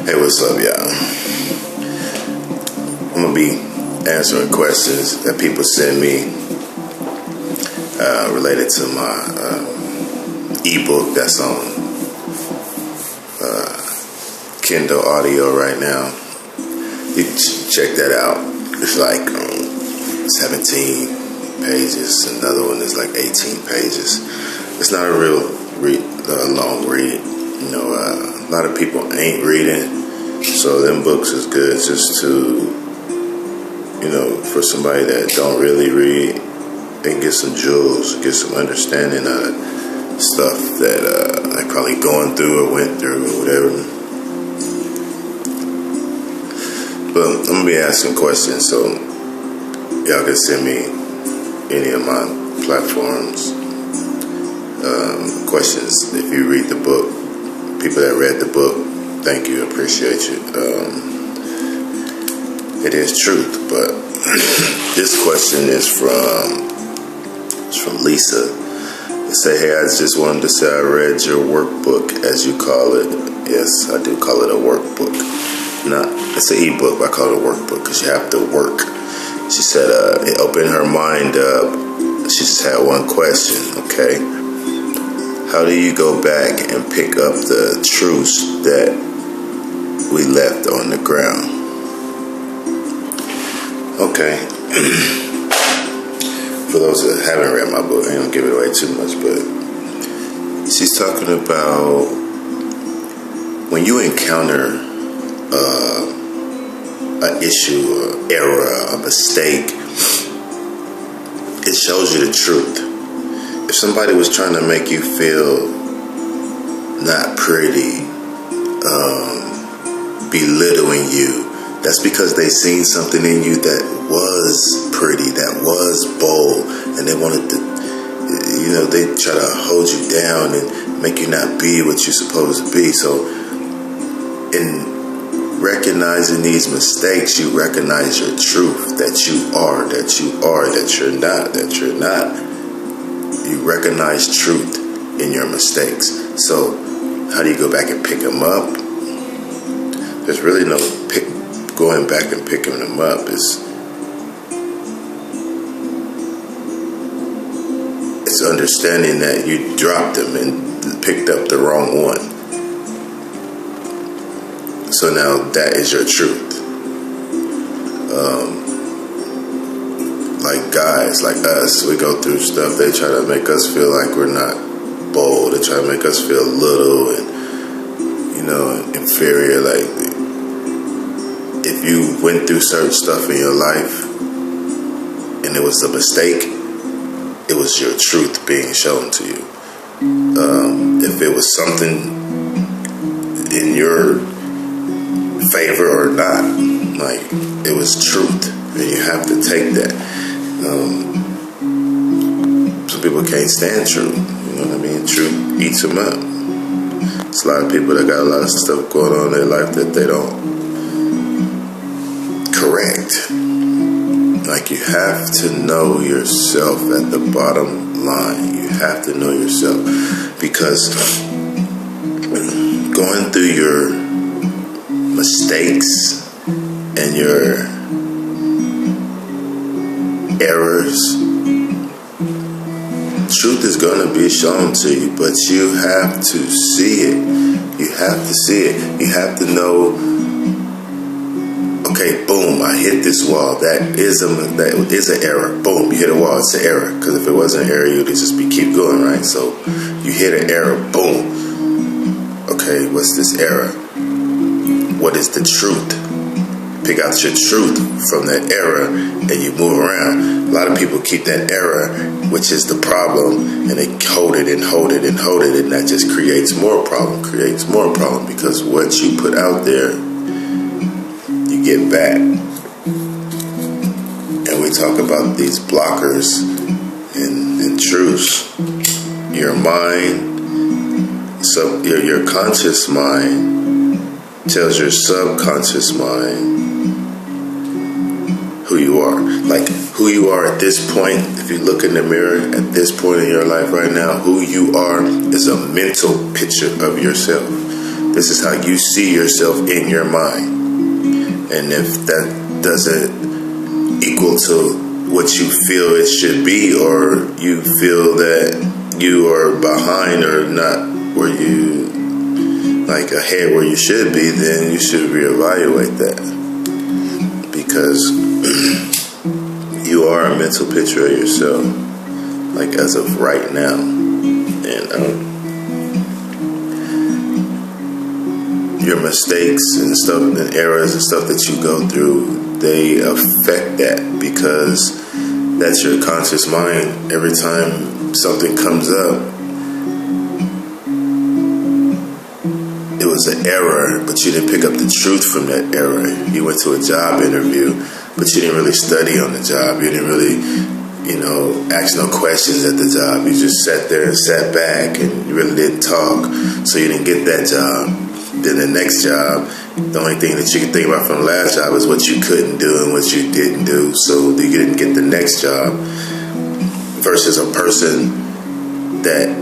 Hey, what's up, y'all? I'm gonna be answering questions that people send me related to my ebook that's on Kindle Audio right now. You can check that out. It's like 17 pages. Another one is like 18 pages. It's not a real long read. You know, a lot of people ain't reading, so them books is good just to, you know, for somebody that don't really read and get some jewels, get some understanding out of stuff that they probably going through or went through or whatever. But I'm gonna be asking questions, so y'all can send me any of my platforms questions if you read the book. People that read the book, thank you, appreciate you. It is truth, but this question is from Lisa. They say, hey, I just wanted to say I read your workbook, as you call it. Yes, I do call it a workbook. It's an ebook, but I call it a workbook because you have to work. She said it opened her mind up. She just had one question, okay? How do you go back and pick up the truths that we left on the ground? Okay. For those that haven't read my book, I ain't gonna give it away too much, but she's talking about when you encounter an issue, an error, a mistake, it shows you the truth. If somebody was trying to make you feel not pretty, belittling you, that's because they seen something in you that was pretty, that was bold, and they wanted to, you know, they try to hold you down and make you not be what you're supposed to be. So in recognizing these mistakes, you recognize your truth, that you're not. You recognize truth in your mistakes. So how do you go back and pick them up? There's really no going back and picking them up. It's understanding that you dropped them and picked up the wrong one. So now that is your truth. Like guys, like us, we go through stuff. They try to make us feel like we're not bold. They try to make us feel little and, you know, inferior. Like, if you went through certain stuff in your life and it was a mistake, it was your truth being shown to you. If it was something in your favor or not, like, it was truth, and you have to take that. Some people can't stand truth, you know what I mean? Truth eats them up. There's a lot of people that got a lot of stuff going on in their life that they don't correct. Like, you have to know yourself at the bottom line. You have to know yourself, because going through your mistakes and your errors, truth is going to be shown to you, but you have to see it. You have to see it. You have to know, okay, boom, I hit this wall. That is an error. Boom, you hit a wall, it's an error. Because if it wasn't an error, you'd just keep going, right? So you hit an error, boom. Okay, what's this error? What is the truth? Pick out your truth from that error and you move around. A lot of people keep that error, which is the problem, and they hold it and hold it and hold it, and that just creates more problem, because what you put out there, you get back. And we talk about these blockers and truths. Your mind, so your conscious mind tells your subconscious mind who you are. Like, who you are at this point, if you look in the mirror at this point in your life right now, who you are is a mental picture of yourself This is how you see yourself in your mind. And if that doesn't equal to what you feel it should be, or you feel that you are behind or not where you, like ahead where you should be, then you should reevaluate that. Because you are a mental picture of yourself, like as of right now. And your mistakes and stuff and errors and stuff that you go through, they affect that, because that's your conscious mind. Every time something comes up, it was an error, but you didn't pick up the truth from that error. You went to a job interview, but you didn't really study on the job. You didn't really, ask no questions at the job. You just sat there and sat back, and you really didn't talk, so you didn't get that job. Then the next job, the only thing that you can think about from the last job is what you couldn't do and what you didn't do, so you didn't get the next job. Versus a person that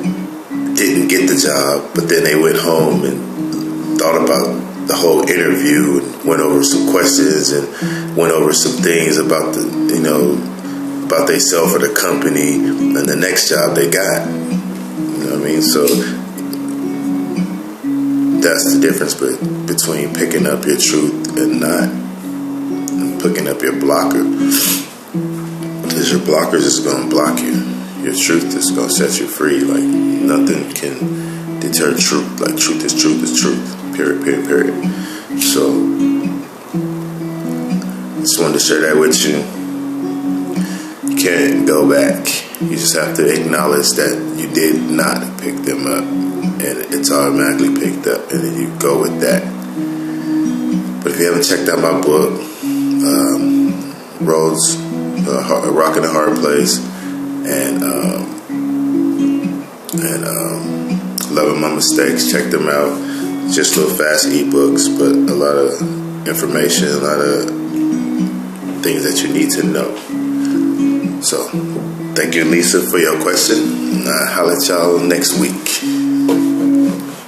didn't get the job, but then they went home and thought about the whole interview and went over some questions and went over some things about about themselves or the company and the next job they got. You know what I mean? So that's the difference between picking up your truth and not, and picking up your blocker. Because your blockers is going to block you. Your truth is going to set you free. Like, nothing can deter truth. Like, truth is truth is truth. Period. So, just wanted to share that with you. You can't go back. You just have to acknowledge that you did not pick them up, and it's automatically picked up, and then you go with that. But if you haven't checked out my book, Roads, Rocking the Hard Place, and Loving My Mistakes, check them out. Just little fast ebooks, but a lot of information, a lot of things that you need to know. So, thank you, Lisa, for your question. I'll holler at y'all next week.